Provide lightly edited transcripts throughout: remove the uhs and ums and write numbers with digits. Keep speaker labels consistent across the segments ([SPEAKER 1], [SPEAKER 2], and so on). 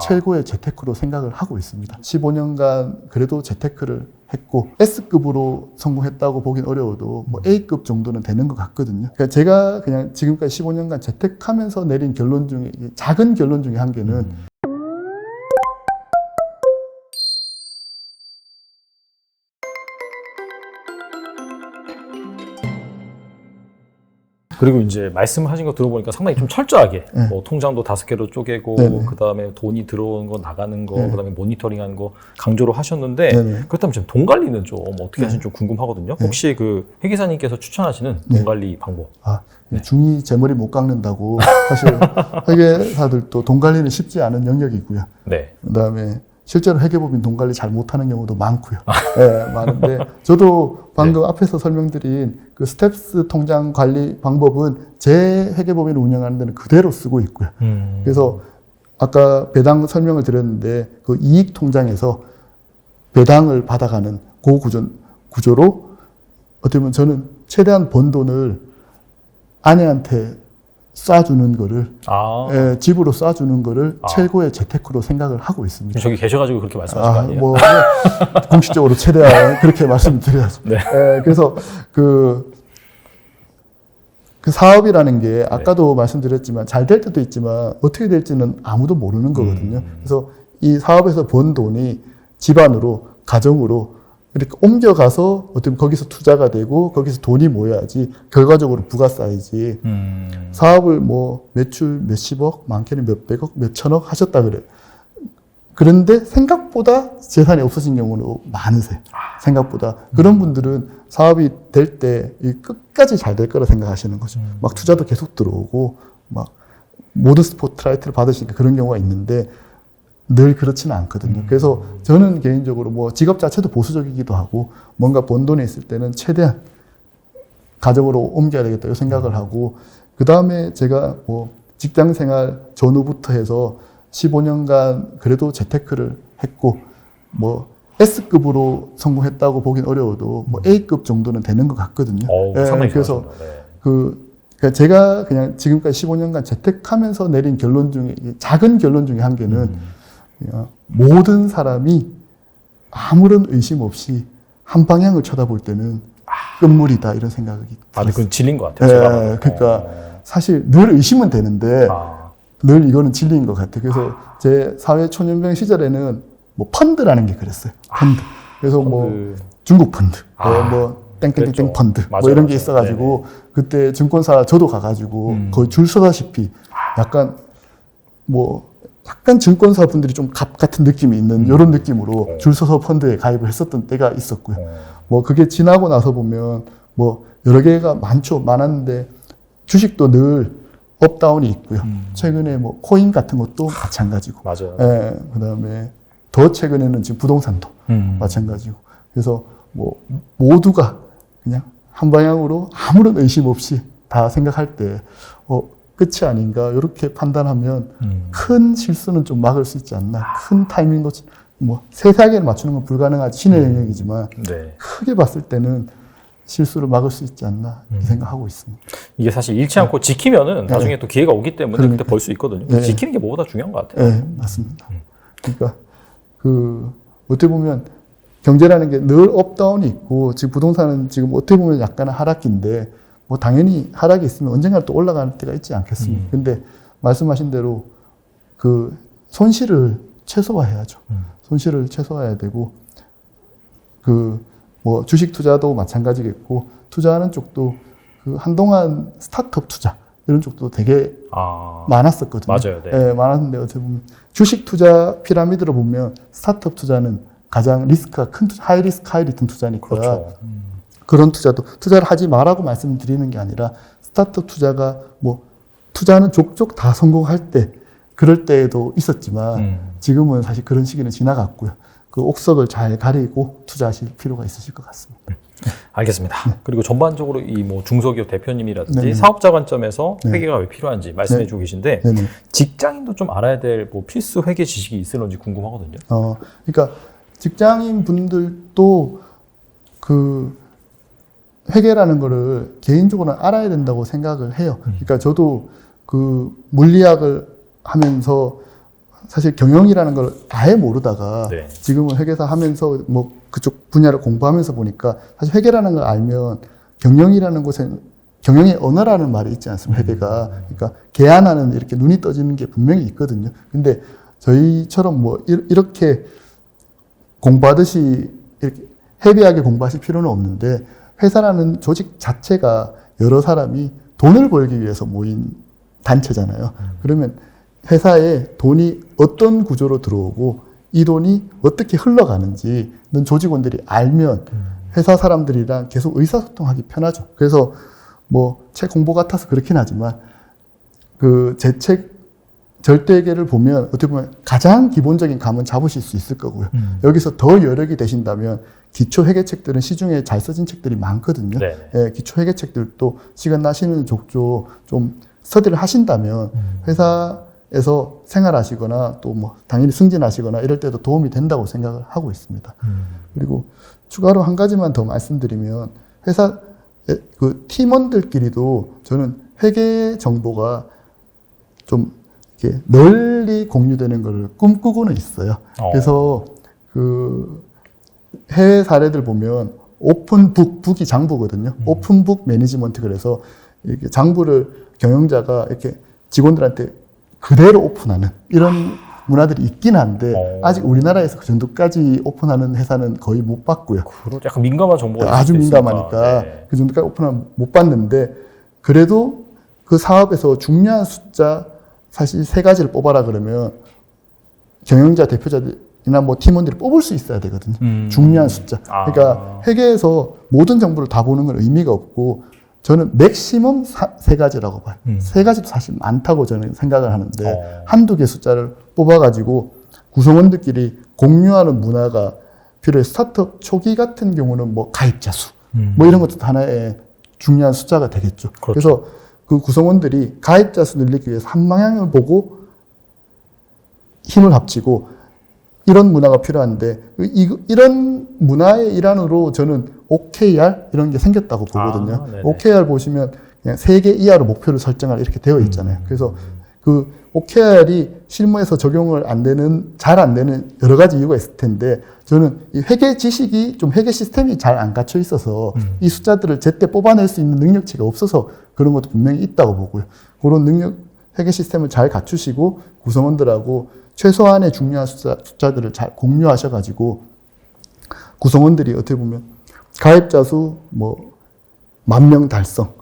[SPEAKER 1] 최고의 재테크로 생각을 하고 있습니다. 15년간 그래도 재테크를 했고 S급으로 성공했다고 보긴 어려워도 뭐 A급 정도는 되는 것 같거든요. 그러니까 제가 그냥 지금까지 15년간 재테크하면서 내린 결론 중에 작은 결론 중에 한 개는
[SPEAKER 2] 그리고 이제 말씀하신 거 들어보니까 상당히 좀 철저하게
[SPEAKER 1] 네.
[SPEAKER 2] 뭐 통장도 5개로 쪼개고
[SPEAKER 1] 네네.
[SPEAKER 2] 그다음에 돈이 들어오는 거 나가는 거
[SPEAKER 1] 네.
[SPEAKER 2] 그다음에 모니터링하는 거 강조를 하셨는데
[SPEAKER 1] 네네.
[SPEAKER 2] 그렇다면 지금 돈 관리는 좀 어떻게
[SPEAKER 1] 네.
[SPEAKER 2] 하시는지 좀 궁금하거든요.
[SPEAKER 1] 네.
[SPEAKER 2] 혹시 그 회계사님께서 추천하시는 돈 관리 방법?
[SPEAKER 1] 중이 제 머리 못 깎는다고 사실 회계사들도 돈 관리는 쉽지 않은 영역이고요.
[SPEAKER 2] 네.
[SPEAKER 1] 그다음에 실제로 회계법인 돈 관리 잘 못하는 경우도 많고요. 네, 많은데 저도 방금 앞에서 설명드린 그 스텝스 통장 관리 방법은 제 회계법인을 운영하는 데는 그대로 쓰고 있고요. 그래서 아까 배당 설명을 드렸는데 그 이익 통장에서 배당을 받아가는 그 구조로 어떻게 보면 저는 최대한 번 돈을 아내한테 쏴주는 거를 집으로 쏴주는 거를 최고의 재테크로 생각을 하고 있습니다.
[SPEAKER 2] 저기 계셔가지고 그렇게 말씀하신 거 아니에요?
[SPEAKER 1] 뭐 공식적으로 최대한 그렇게 말씀드려야죠.
[SPEAKER 2] 네.
[SPEAKER 1] 그래서 그 사업이라는 게 아까도 말씀드렸지만 잘 될 때도 있지만 어떻게 될지는 아무도 모르는 거거든요. 그래서 이 사업에서 번 돈이 집안으로 가정으로 이렇게 옮겨가서 어떻게 보면 거기서 투자가 되고 거기서 돈이 모여야지 결과적으로 부가 쌓이지. 사업을 뭐 매출 몇십억, 많게는 몇백억, 몇천억 하셨다 그래요. 그런데 생각보다 재산이 없어진 경우는 많으세요. 생각보다. 그런 분들은 사업이 될 때 끝까지 잘 될 거라 생각하시는 거죠. 막 투자도 계속 들어오고 막 모든 스포트라이트를 받으시니까 그런 경우가 있는데 늘 그렇지는 않거든요. 그래서 저는 개인적으로 뭐 직업 자체도 보수적이기도 하고 뭔가 번 돈이 있을 때는 최대한 가정으로 옮겨야 되겠다 이 생각을 하고 그 다음에 제가 뭐 직장 생활 전후부터 해서 15년간 그래도 재테크를 했고 뭐 S급으로 성공했다고 보긴 어려워도 뭐 A급 정도는 되는 것 같거든요.
[SPEAKER 2] 상당히
[SPEAKER 1] 그래서
[SPEAKER 2] 네.
[SPEAKER 1] 그러니까 제가 그냥 지금까지 15년간 재테크하면서 내린 결론 중에 작은 결론 중에 한 개는 모든 사람이 아무런 의심 없이 한 방향을 쳐다볼 때는 끝물이다 이런 생각이 들었어요.
[SPEAKER 2] 그건 진리인 것 같아요.
[SPEAKER 1] 그러니까 사실 늘 의심은 되는데 늘 이거는 진리인 것 같아요. 그래서 제 사회 초년병 시절에는 뭐 펀드라는 게 그랬어요. 펀드. 그래서 뭐 중국 펀드, 뭐 땡땡땡 펀드 뭐 이런 게 있어가지고 그때 증권사 저도 가가지고 거의 줄 서다시피 약간 증권사 분들이 좀 갑 같은 느낌이 있는 이런 느낌으로 줄 서서 펀드에 가입을 했었던 때가 있었고요. 뭐 그게 지나고 나서 보면 뭐 여러 개가 많았는데 주식도 늘 업다운이 있고요. 최근에 뭐 코인 같은 것도 마찬가지고.
[SPEAKER 2] 맞아요.
[SPEAKER 1] 그다음에 더 최근에는 지금 부동산도 마찬가지고. 그래서 뭐 모두가 그냥 한 방향으로 아무런 의심 없이 다 생각할 때 끝이 아닌가 이렇게 판단하면 큰 실수는 좀 막을 수 있지 않나. 큰 타이밍 놓치 뭐 세세하게 맞추는 건 불가능하지 신의 영역이지만 크게 봤을 때는 실수를 막을 수 있지 않나 이 생각하고 있습니다.
[SPEAKER 2] 이게 사실 잃지 않고 지키면은 나중에 또 기회가 오기 때문에 그때 벌 수 있거든요. 지키는 게 뭐보다 중요한 것 같아요.
[SPEAKER 1] 네, 맞습니다. 그러니까 어떻게 보면 경제라는 게 늘 업다운이 있고 지금 부동산은 지금 어떻게 보면 약간은 하락기인데 뭐 당연히 하락이 있으면 언젠가 또 올라가는 때가 있지 않겠습니까? 근데 말씀하신 대로 그 손실을 최소화해야죠. 손실을 최소화해야 되고 뭐 주식 투자도 마찬가지겠고 투자하는 쪽도 한동안 스타트업 투자 이런 쪽도 되게 많았었거든요.
[SPEAKER 2] 맞아요. 네.
[SPEAKER 1] 많았는데 어떻게 보면 주식 투자 피라미드로 보면 스타트업 투자는 가장 리스크가 큰 하이 리스크 하이 리턴 투자니까
[SPEAKER 2] 그렇죠.
[SPEAKER 1] 그런 투자를 하지 말라고 말씀드리는 게 아니라 스타트업 투자가 뭐 투자는 족족 다 성공할 때 그럴 때에도 있었지만 지금은 사실 그런 시기는 지나갔고요. 그 옥석을 잘 가리고 투자하실 필요가 있으실 것 같습니다.
[SPEAKER 2] 알겠습니다. 그리고 전반적으로 이 뭐 중소기업 대표님이라든지 사업자 관점에서 회계가 왜 필요한지 말씀해 주고 계신데 직장인도 좀 알아야 될 뭐 필수 회계 지식이 있을런지 궁금하거든요.
[SPEAKER 1] 그러니까 직장인 분들도 그 회계라는 거를 개인적으로는 알아야 된다고 생각을 해요. 그러니까 저도 그 물리학을 하면서 사실 경영이라는 걸 아예 모르다가
[SPEAKER 2] 네.
[SPEAKER 1] 지금은 회계사 하면서 뭐 그쪽 분야를 공부하면서 보니까 사실 회계라는 걸 알면 경영이라는 곳에 경영의 언어라는 말이 있지 않습니까? 회계가. 그러니까 계산하는 이렇게 눈이 떠지는 게 분명히 있거든요. 근데 저희처럼 뭐 이렇게 공부하듯이 이렇게 헤비하게 공부하실 필요는 없는데 회사라는 조직 자체가 여러 사람이 돈을 벌기 위해서 모인 단체잖아요. 그러면 회사에 돈이 어떤 구조로 들어오고 이 돈이 어떻게 흘러가는지는 조직원들이 알면 회사 사람들이랑 계속 의사소통하기 편하죠. 그래서 뭐 책 공부 같아서 그렇긴 하지만 그 제 책 절대회계를 보면 어떻게 보면 가장 기본적인 감은 잡으실 수 있을 거고요. 여기서 더 여력이 되신다면 기초 회계책들은 시중에 잘 써진 책들이 많거든요. 예, 기초 회계책들도 시간 나시는 족조 좀 스터디를 하신다면 회사에서 생활하시거나 또 뭐 당연히 승진하시거나 이럴 때도 도움이 된다고 생각을 하고 있습니다. 그리고 추가로 한 가지만 더 말씀드리면 회사 그 팀원들끼리도 저는 회계 정보가 좀 이렇게 널리 공유되는 걸 꿈꾸고는 있어요. 그래서 그 해외 사례들 보면 오픈북, 북이 장부거든요. 오픈북 매니지먼트 그래서 이렇게 장부를 경영자가 이렇게 직원들한테 그대로 오픈하는 이런 문화들이 있긴 한데 아직 우리나라에서 그 정도까지 오픈하는 회사는 거의 못 봤고요.
[SPEAKER 2] 약간 민감한 정보가
[SPEAKER 1] 아주 민감하니까 네. 그 정도까지 오픈하면 못 봤는데 그래도 그 사업에서 중요한 숫자 사실 3가지를 뽑아라 그러면 경영자 대표자들이나 뭐 팀원들이 뽑을 수 있어야 되거든요. 중요한 숫자. 그러니까 회계에서 모든 정보를 다 보는 건 의미가 없고 저는 맥시멈 3가지라고 봐요. 3가지도 사실 많다고 저는 생각을 하는데 한두 개 숫자를 뽑아가지고 구성원들끼리 공유하는 문화가 필요해. 스타트업 초기 같은 경우는 뭐 가입자 수, 뭐 이런 것도 하나의 중요한 숫자가 되겠죠. 그렇죠. 그래서 그 구성원들이 가입자 수 늘리기 위해서 한 방향을 보고 힘을 합치고 이런 문화가 필요한데 이런 문화의 일환으로 저는 OKR 이런 게 생겼다고 보거든요. OKR 보시면 그냥 3개 이하로 목표를 설정할 이렇게 되어 있잖아요. 그래서 그 OKR이 실무에서 적용을 잘 안 되는 여러 가지 이유가 있을 텐데 저는 이 회계 지식이 좀 회계 시스템이 잘 안 갖춰 있어서 이 숫자들을 제때 뽑아낼 수 있는 능력치가 없어서 그런 것도 분명히 있다고 보고요. 그런 회계 시스템을 잘 갖추시고 구성원들하고 최소한의 중요한 숫자들을 잘 공유하셔가지고 구성원들이 어떻게 보면 가입자 수 뭐 10,000명 달성,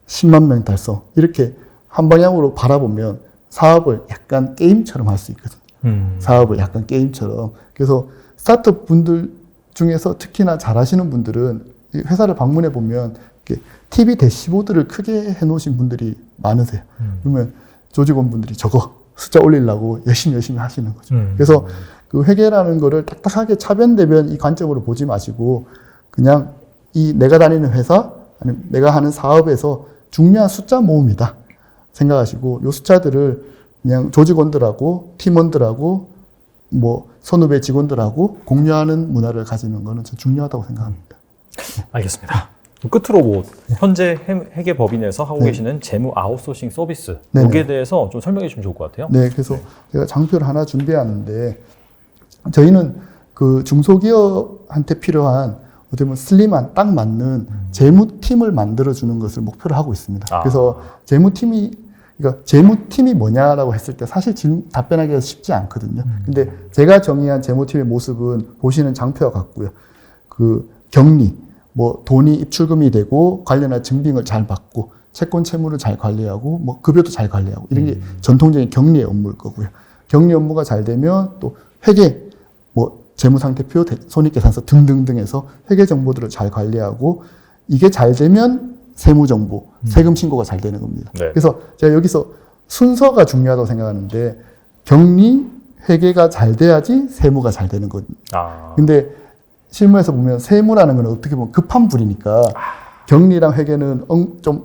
[SPEAKER 1] 10만 명 달성 이렇게 한 방향으로 바라보면 사업을 약간 게임처럼 할 수 있거든요. 사업을 약간 게임처럼. 그래서 스타트업 분들 중에서 특히나 잘하시는 분들은 회사를 방문해 보면 TV 대시보드를 크게 해놓으신 분들이 많으세요. 그러면 조직원분들이 저거 숫자 올리려고 열심히 하시는 거죠. 그래서 그 회계라는 거를 딱딱하게 차변대변 이 관점으로 보지 마시고 그냥 이 내가 다니는 회사 아니면 내가 하는 사업에서 중요한 숫자 모음이다 생각하시고 이 숫자들을 그냥 조직원들하고 팀원들하고 뭐 선후배 직원들하고 공유하는 문화를 가지는 거는 좀 중요하다고 생각합니다.
[SPEAKER 2] 알겠습니다. 끝으로 뭐 현재 회계법인에서 하고 계시는 재무 아웃소싱 서비스 여기에 대해서 좀 설명해 주시면 좋을 것 같아요.
[SPEAKER 1] 네, 그래서 제가 장표를 하나 준비하는데 저희는 그 중소기업한테 필요한 어떻게 보면 슬림한 딱 맞는 재무팀을 만들어주는 것을 목표로 하고 있습니다. 그래서 재무팀이 뭐냐라고 했을 때 사실 답변하기가 쉽지 않거든요. 근데 제가 정의한 재무팀의 모습은 보시는 장표와 같고요. 그 격리, 뭐 돈이 입출금이 되고 관련한 증빙을 잘 받고 채권 채무를 잘 관리하고 뭐 급여도 잘 관리하고 이런 게 전통적인 격리의 업무일 거고요. 격리 업무가 잘 되면 또 회계, 뭐 재무상태표, 손익계산서 등등등에서 회계 정보들을 잘 관리하고 이게 잘 되면 세무정보, 세금 신고가 잘 되는 겁니다. 네. 그래서 제가 여기서 순서가 중요하다고 생각하는데 격리, 회계가 잘 돼야지 세무가 잘 되는 겁니다. 근데 실무에서 보면 세무라는 건 어떻게 보면 급한 불이니까 격리랑 회계는 좀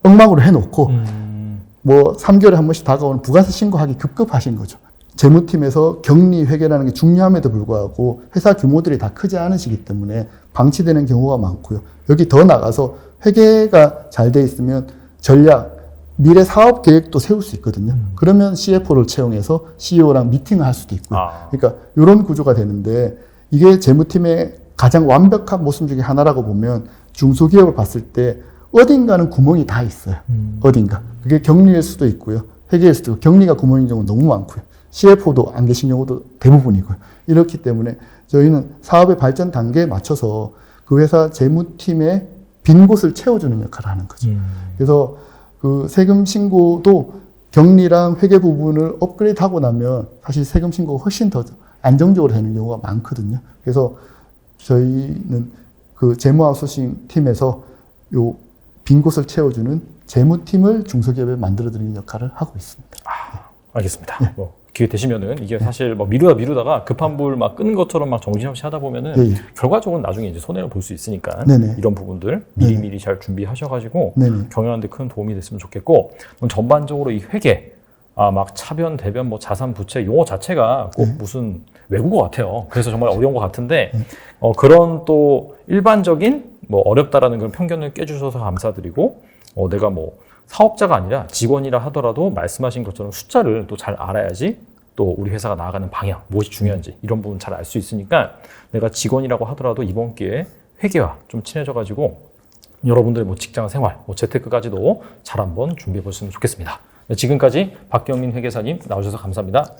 [SPEAKER 1] 엉망으로 해놓고 뭐 3개월에 한 번씩 다가오는 부가세 신고하기 급급하신 거죠. 재무팀에서 격리 회계라는 게 중요함에도 불구하고 회사 규모들이 다 크지 않으시기 때문에 방치되는 경우가 많고요. 여기 더 나가서 회계가 잘 돼 있으면 전략, 미래 사업 계획도 세울 수 있거든요. 그러면 CFO를 채용해서 CEO랑 미팅을 할 수도 있고요. 그러니까 이런 구조가 되는데 이게 재무팀의 가장 완벽한 모습 중에 하나라고 보면 중소기업을 봤을 때 어딘가는 구멍이 다 있어요. 어딘가. 그게 격리일 수도 있고요. 회계일 수도 있고 격리가 구멍인 경우는 너무 많고요. CFO도 안 계신 경우도 대부분이고요. 이렇기 때문에 저희는 사업의 발전 단계에 맞춰서 그 회사 재무팀의 빈 곳을 채워주는 역할을 하는 거죠. 그래서 그 세금 신고도 격리랑 회계 부분을 업그레이드 하고 나면 사실 세금 신고가 훨씬 더 안정적으로 되는 경우가 많거든요. 그래서 저희는 그 재무 아웃소싱 팀에서 요 빈 곳을 채워주는 재무팀을 중소기업에 만들어드리는 역할을 하고 있습니다.
[SPEAKER 2] 알겠습니다. 네. 뭐 기회 되시면은 이게 사실 뭐 미루다가 급한 불 막 끄는 것처럼 막 정신없이 하다 보면은 결과적으로 나중에 이제 손해를 볼 수 있으니까 이런 부분들 미리미리 잘 준비하셔가지고 경영하는데 큰 도움이 됐으면 좋겠고 전반적으로 이 회계 막 차변, 대변, 뭐 자산, 부채 용어 자체가 꼭 무슨 외국어 같아요. 그래서 정말 어려운 것 같은데 그런 또 일반적인 뭐 어렵다라는 그런 편견을 깨주셔서 감사드리고 내가 뭐 사업자가 아니라 직원이라 하더라도 말씀하신 것처럼 숫자를 또 잘 알아야지 또 우리 회사가 나아가는 방향, 무엇이 중요한지 이런 부분 잘 알 수 있으니까 내가 직원이라고 하더라도 이번 기회에 회계와 좀 친해져가지고 여러분들 뭐 직장 생활, 뭐 재테크까지도 잘 한번 준비해 보셨으면 좋겠습니다. 지금까지 박경민 회계사님 나오셔서 감사합니다.